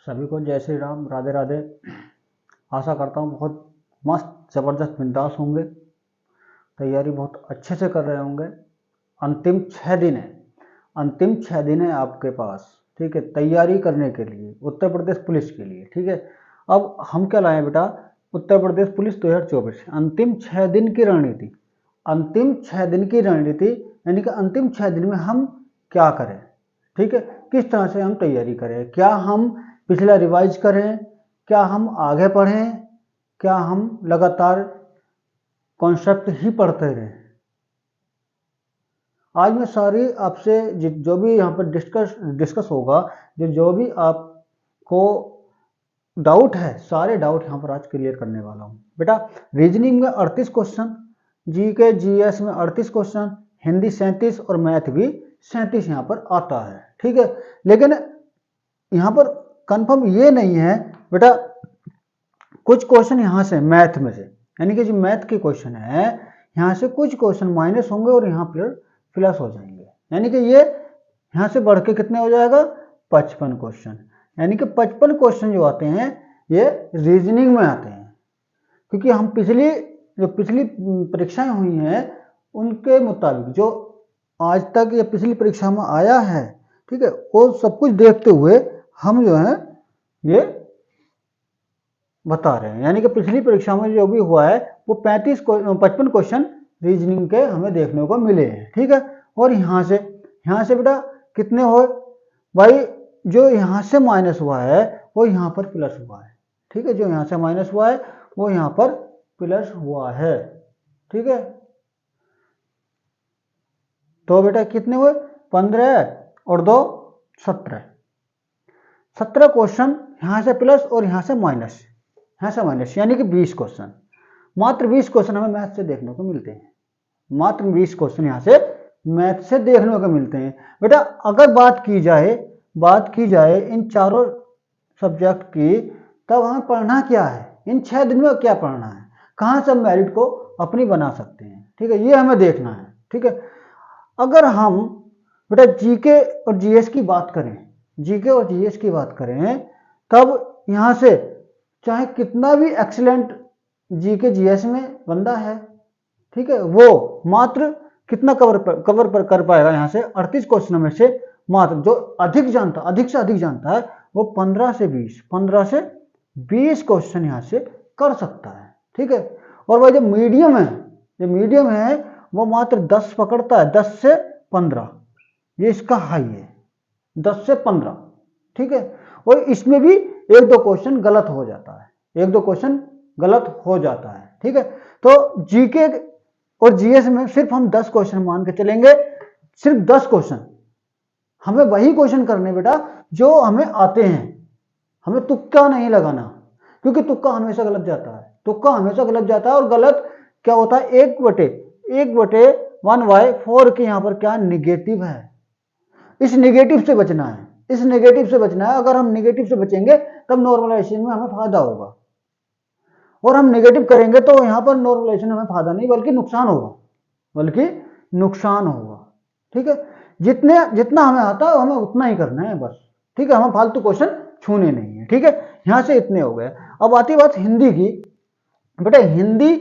सभी को जय श्री राम, राधे राधे। आशा करता हूँ बहुत मस्त ज़बरदस्त बिंदास होंगे, तैयारी बहुत अच्छे से कर रहे होंगे। अंतिम 6 दिन है, अंतिम 6 दिन है आपके पास, ठीक है, तैयारी करने के लिए उत्तर प्रदेश पुलिस के लिए। ठीक है, अब हम क्या लाए बेटा, उत्तर प्रदेश पुलिस 2024 अंतिम 6 दिन की रणनीति। अंतिम 6 दिन की रणनीति यानी कि अंतिम 6 दिन में हम क्या करें, ठीक है, किस तरह से हम तैयारी करें, क्या हम पिछला रिवाइज करें, क्या हम आगे पढ़ें, क्या हम लगातार कॉन्सेप्ट ही पढ़ते रहें। आज मैं सारी आपसे जो भी यहाँ पर डिस्कस होगा, जो भी आपको डाउट है, सारे डाउट यहाँ पर आज क्लियर करने वाला हूँ। बेटा रीजनिंग में 38 क्वेश्चन, जीके जीएस में 38 क्वेश्चन, हिंदी 37 और मैथ भी 37 यहाँ पर आता है। ठीक है, लेकिन यहाँ पर कंफर्म ये नहीं है बेटा, कुछ क्वेश्चन यहाँ से मैथ में से, यानी कि जो मैथ के क्वेश्चन है यहाँ से कुछ क्वेश्चन माइनस होंगे और यहाँ पर प्लस हो जाएंगे, यानी कि ये यहाँ से बढ़ के कितने हो जाएगा 55 क्वेश्चन, यानी कि 55 क्वेश्चन जो आते हैं ये रीजनिंग में आते हैं। क्योंकि हम पिछली परीक्षाएं हुई हैं उनके मुताबिक जो आज तक ये पिछली परीक्षा में आया है, ठीक है, वो सब कुछ देखते हुए हम जो है ये बता रहे हैं। यानी कि पिछली परीक्षा में जो भी हुआ है वो 55 क्वेश्चन रीजनिंग के हमें देखने को मिले हैं। ठीक है, और यहाँ से बेटा कितने हो भाई, जो यहाँ से माइनस हुआ है वो यहाँ पर प्लस हुआ है। ठीक है, जो यहाँ से माइनस हुआ है वो यहाँ पर प्लस हुआ है। ठीक है, तो बेटा कितने हुए 15 और 2 17 क्वेश्चन यहाँ से प्लस और यहाँ से माइनस, यानी कि 20 क्वेश्चन, मात्र 20 क्वेश्चन हमें मैथ से देखने को मिलते हैं। मात्र 20 क्वेश्चन यहाँ से मैथ से देखने को मिलते हैं। बेटा अगर बात की जाए इन चारों सब्जेक्ट की, तब हमें पढ़ना क्या है, इन 6 दिन में क्या पढ़ना है, कहाँ से हम मेरिट को अपनी बना सकते हैं। ठीक है, ये हमें देखना है। ठीक है, अगर हम बेटा जीके और जीएस की बात करें, तब यहाँ से चाहे कितना भी एक्सीलेंट जीके जीएस में बंदा है, ठीक है, वो मात्र कितना कवर पर कर पाएगा, यहाँ से 38 क्वेश्चनों में से मात्र जो अधिक से अधिक जानता है वो 15 से 20 क्वेश्चन यहाँ से कर सकता है। ठीक है, और वह जो मीडियम है वो मात्र 10 पकड़ता है, 10 से 15, ये इसका हाई है, 10 से 15। ठीक है, और इसमें भी 1-2 क्वेश्चन गलत हो जाता है। ठीक है, तो जीके और जीएस में सिर्फ हम 10 क्वेश्चन मान के चलेंगे, सिर्फ 10 क्वेश्चन, हमें वही क्वेश्चन करने बेटा जो हमें आते हैं, हमें तुक्का नहीं लगाना, क्योंकि तुक्का हमेशा गलत जाता है। और गलत क्या होता है, 1/1/1/4 के यहाँ पर क्या निगेटिव है, इस नेगेटिव से बचना है। अगर हम नेगेटिव से बचेंगे तब नॉर्मलाइजेशन में हमें फायदा होगा, और हम नेगेटिव करेंगे तो यहाँ पर नॉर्मलाइजेशन में हमें फायदा नहीं बल्कि नुकसान होगा। ठीक है, जितना हमें आता है हमें उतना ही करना है बस। ठीक है, हमें फालतू क्वेश्चन छूने नहीं है। ठीक है, यहाँ से इतने हो गए। अब आती बात हिंदी की। बेटा हिंदी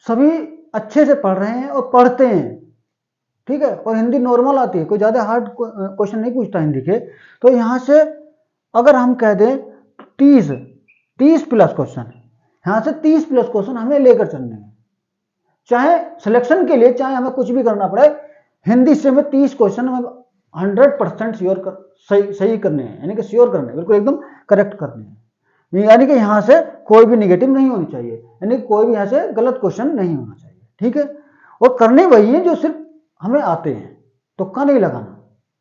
सभी अच्छे से पढ़ रहे हैं और पढ़ते हैं, ठीक है, और हिंदी नॉर्मल आती है, कोई ज्यादा हार्ड क्वेश्चन नहीं पूछता हिंदी के। तो यहाँ से अगर हम कह दें 30 प्लस क्वेश्चन, यहाँ से 30 प्लस क्वेश्चन हमें लेकर चलने हैं, चाहे सिलेक्शन के लिए चाहे हमें कुछ भी करना पड़े, हिंदी से हमें 30 क्वेश्चन हमें 100% सही करने हैं, यानी कि श्योर करने, बिल्कुल एकदम करेक्ट करने हैं। यानी कि यहाँ से कोई भी निगेटिव नहीं होनी चाहिए, यानी कोई भी यहाँ से गलत क्वेश्चन नहीं होना चाहिए। ठीक है, और करने वही है जो सिर्फ हमें आते हैं, तुक्का नहीं लगाना।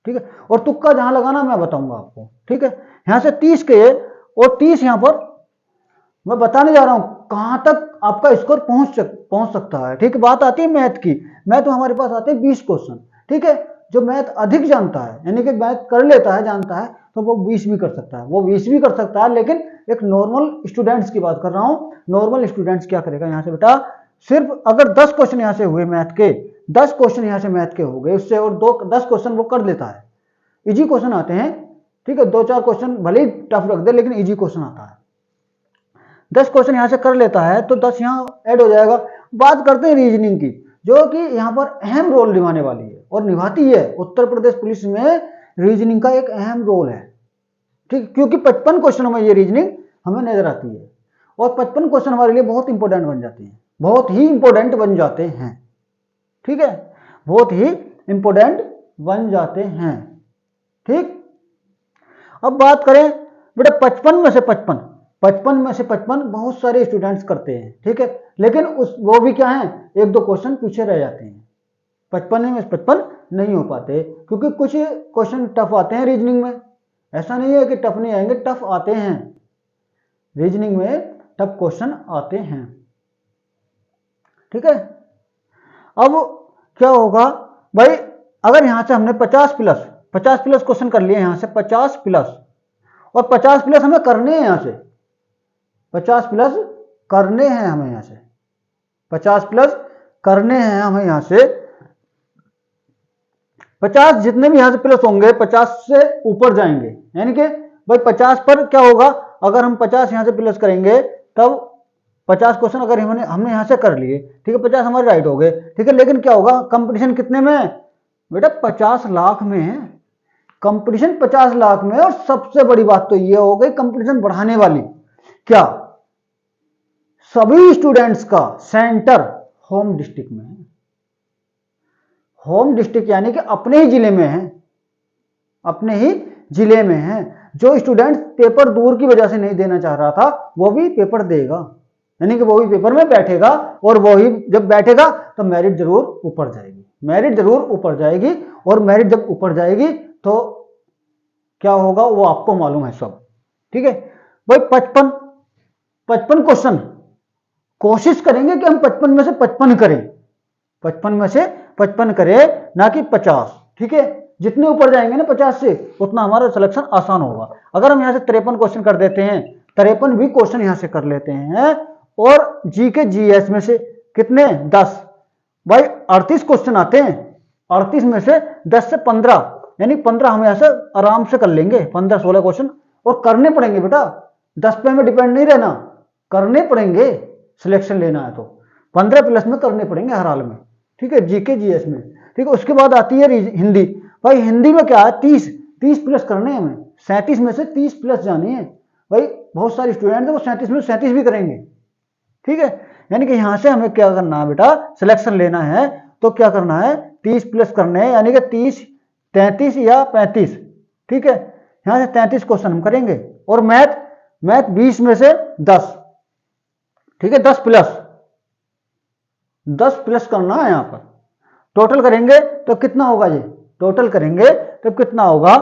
ठीक है, और तुक्का जहां लगाना मैं बताऊंगा आपको। ठीक है, यहां से 30 के और 30 यहां पर मैं बताने जा रहा हूं कहां तक आपका स्कोर पहुंच सकता है। ठीक है, बात आती है मैथ की। मैथ में हमारे पास आते हैं 20 क्वेश्चन। ठीक है, जो मैथ अधिक जानता है, यानी कि मैथ कर लेता है, जानता है, तो वो 20 भी कर सकता है, लेकिन एक नॉर्मल स्टूडेंट्स की बात कर रहा हूं। नॉर्मल स्टूडेंट्स क्या करेगा, यहां से बेटा सिर्फ अगर 10 क्वेश्चन यहां से हुए मैथ के, 10 क्वेश्चन यहां से मैथ के हो गए उससे, और 10 क्वेश्चन वो कर लेता है, इजी क्वेश्चन आते हैं। ठीक है, 2-4 क्वेश्चन भले ही टफ रख दे लेकिन इजी क्वेश्चन आता है। 10 क्वेश्चन यहां से कर लेता है तो 10 यहां ऐड हो जाएगा। बात करते हैं रीजनिंग की, जो कि यहां पर अहम रोल निभाने वाली है और निभाती है। उत्तर प्रदेश पुलिस में रीजनिंग का एक अहम रोल है, ठीक, क्योंकि 55 क्वेश्चनों में ये रीजनिंग हमें नजर आती है और 55 क्वेश्चन हमारे लिए बहुत इंपॉर्टेंट बन जाते हैं, बहुत ही इंपॉर्टेंट बन जाते हैं, ठीक है, बहुत ही इंपॉर्टेंट बन जाते हैं, ठीक। अब बात करें बेटा 55 में से 55 बहुत सारे स्टूडेंट्स करते हैं, ठीक है, लेकिन वो भी क्या है, 1-2 क्वेश्चन पीछे रह जाते हैं। 55 में से 55 नहीं हो पाते क्योंकि कुछ क्वेश्चन टफ आते हैं रीजनिंग में। ऐसा नहीं है कि टफ नहीं आएंगे, टफ आते हैं, रीजनिंग में टफ क्वेश्चन आते हैं, ठीक है। अब क्या होगा भाई, अगर यहां से हमने 50 प्लस क्वेश्चन कर लिए, यहां से 50 प्लस, और 50 प्लस हमें करने हैं, यहां से 50 प्लस करने हैं हमें, यहां से 50 प्लस करने हैं हमें, यहां से 50 जितने भी यहां से प्लस होंगे 50 से ऊपर जाएंगे, यानी कि भाई 50 पर क्या होगा, अगर हम 50 यहां से प्लस करेंगे तब 50 क्वेश्चन अगर हमने यहां से कर लिए, ठीक है, 50 हमारे राइट हो गए, ठीक है, लेकिन क्या होगा, कंपटीशन कितने में है बेटा, 50 लाख में है, कंपटीशन 50 लाख में। और सबसे बड़ी बात तो ये हो गई कंपटीशन बढ़ाने वाली, क्या सभी स्टूडेंट्स का सेंटर होम डिस्ट्रिक्ट में है, होम डिस्ट्रिक्ट यानी कि अपने ही जिले में है, अपने ही जिले में है। जो स्टूडेंट पेपर दूर की वजह से नहीं देना चाह रहा था वो भी पेपर देगा, यानी कि वो भी पेपर में बैठेगा, और वो ही जब बैठेगा तो मेरिट जरूर ऊपर जाएगी, मेरिट जरूर ऊपर जाएगी, और मेरिट जब ऊपर जाएगी तो क्या होगा वो आपको मालूम है सब, ठीक है भाई। 55 क्वेश्चन कोशिश करेंगे कि हम 55 में से 55 करें, 55 में से 55 करें, ना कि 50, ठीक है। जितने ऊपर जाएंगे ना 50 से उतना हमारा सिलेक्शन आसान होगा। अगर हम यहां से 53 क्वेश्चन कर देते हैं, 53 भी क्वेश्चन यहां से कर लेते हैं, और जीके जीएस में से कितने 10, भाई 38 क्वेश्चन आते हैं, 38 में से 10 से 15, यानी 15 हम यहां से आराम से कर लेंगे, 15-16 क्वेश्चन, और करने पड़ेंगे बेटा, 10 पे में डिपेंड नहीं रहना, करने पड़ेंगे, सिलेक्शन लेना है तो 15 प्लस में करने पड़ेंगे हर हाल में, ठीक है, जीके जीएस में, ठीक है। उसके बाद आती है हिंदी, भाई हिंदी में क्या है, 30 प्लस करने हैं हमें, 37 में से 30 प्लस जाने हैं, भाई बहुत सारे स्टूडेंट हैं वो 37 में 37 भी करेंगे, ठीक है। यानी कि यहां से हमें क्या करना है बेटा, सिलेक्शन लेना है तो क्या करना है, 30 प्लस करने हैं, यानी कि 30, 33 या 35, ठीक है। यहां से 33 क्वेश्चन हम करेंगे, और मैथ 20 में से 10, ठीक है, 10 प्लस करना है यहां पर। टोटल करेंगे तो कितना होगा, ये टोटल करेंगे तो कितना होगा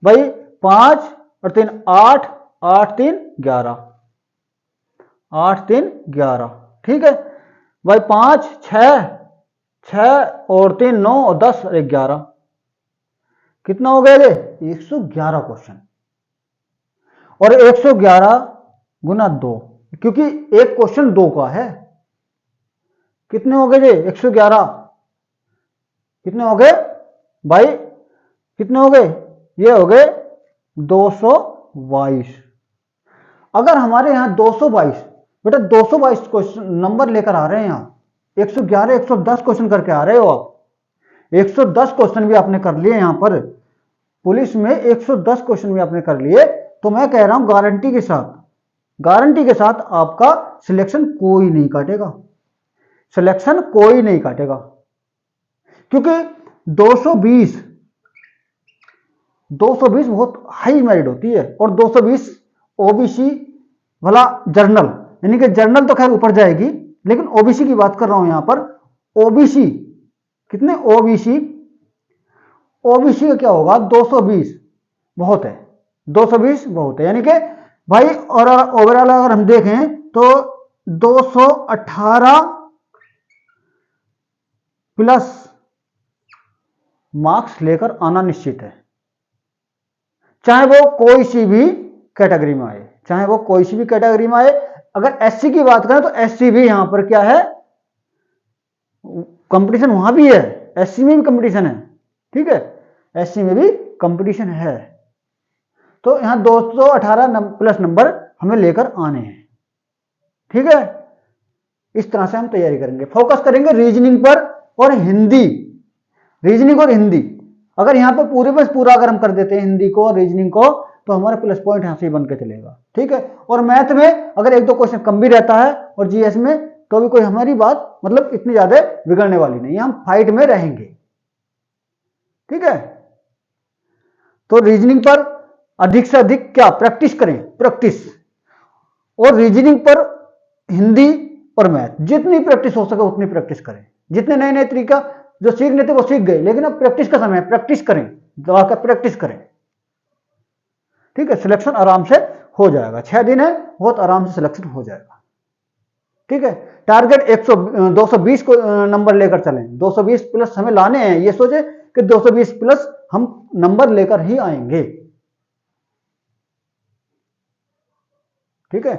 भाई, 5 और 3 8, 8 3 11, 8 3 11, ठीक है भाई, 5 6 और 3 9 और 10 और 11, कितना हो गया ये 111 क्वेश्चन, और 111 गुना 2, क्योंकि एक क्वेश्चन 2 का है, कितने हो गए ये 111, कितने हो गए भाई, कितने हो गए, ये हो गए 222। अगर हमारे यहां 222 बेटा 222 क्वेश्चन नंबर लेकर आ रहे हैं, यहां 111 110 क्वेश्चन करके आ रहे हो आप, 110 क्वेश्चन भी आपने कर लिए यहां पर पुलिस में, 110 क्वेश्चन भी आपने कर लिए, तो मैं कह रहा हूं गारंटी के साथ आपका सिलेक्शन कोई नहीं काटेगा, सिलेक्शन कोई नहीं काटेगा, क्योंकि 220 बहुत हाई मेरिट होती है, और 220 ओबीसी वाला जर्नल, यानी कि जर्नल तो खैर ऊपर जाएगी, लेकिन ओबीसी की बात कर रहा हूं यहां पर, ओबीसी कितने, ओबीसी का क्या होगा, 220 बहुत है, 220 बहुत है, यानी कि भाई, और ओवरऑल अगर हम देखें तो 218 प्लस मार्क्स लेकर आना निश्चित है, चाहे वो कोई सी भी कैटेगरी में आए, चाहे वो कोई सी भी कैटेगरी में आए। अगर एससी की बात करें तो एससी भी यहां पर क्या है, कंपटीशन वहां भी है, एससी में भी कंपटीशन है, ठीक है, एससी में भी कंपटीशन है, तो यहाँ 218 प्लस नंबर हमें लेकर आने हैं। ठीक है, इस तरह से हम तैयारी करेंगे। फोकस करेंगे रीजनिंग पर और हिंदी, रीजनिंग और हिंदी। अगर यहाँ पर पूरे में पूरा अगर हम कर देते हैं हिंदी को और रीजनिंग को, तो हमारा प्लस पॉइंट यहां से बन के चलेगा। ठीक है, और मैथ में अगर एक दो क्वेश्चन कम भी रहता है और जीएस में, तो भी कोई हमारी बात मतलब इतनी ज्यादा बिगड़ने वाली नहीं है, हम फाइट में रहेंगे। ठीक है, तो रीजनिंग पर अधिक से अधिक क्या प्रैक्टिस करें, प्रैक्टिस। और रीजनिंग पर हिंदी और मैथ जितनी प्रैक्टिस हो सके उतनी प्रैक्टिस करें। जितने नए नए तरीका जो सीखने थे वो सीख गए, लेकिन अब प्रैक्टिस का समय है, प्रैक्टिस करें, दबाकर प्रैक्टिस करें। ठीक है, सिलेक्शन आराम से हो जाएगा, 6 दिन है, बहुत आराम से सिलेक्शन हो जाएगा। ठीक है, टारगेट 220 को नंबर लेकर चलें, 220 प्लस हमें लाने हैं, ये सोचे कि 220 प्लस हम नंबर लेकर ही आएंगे। ठीक है,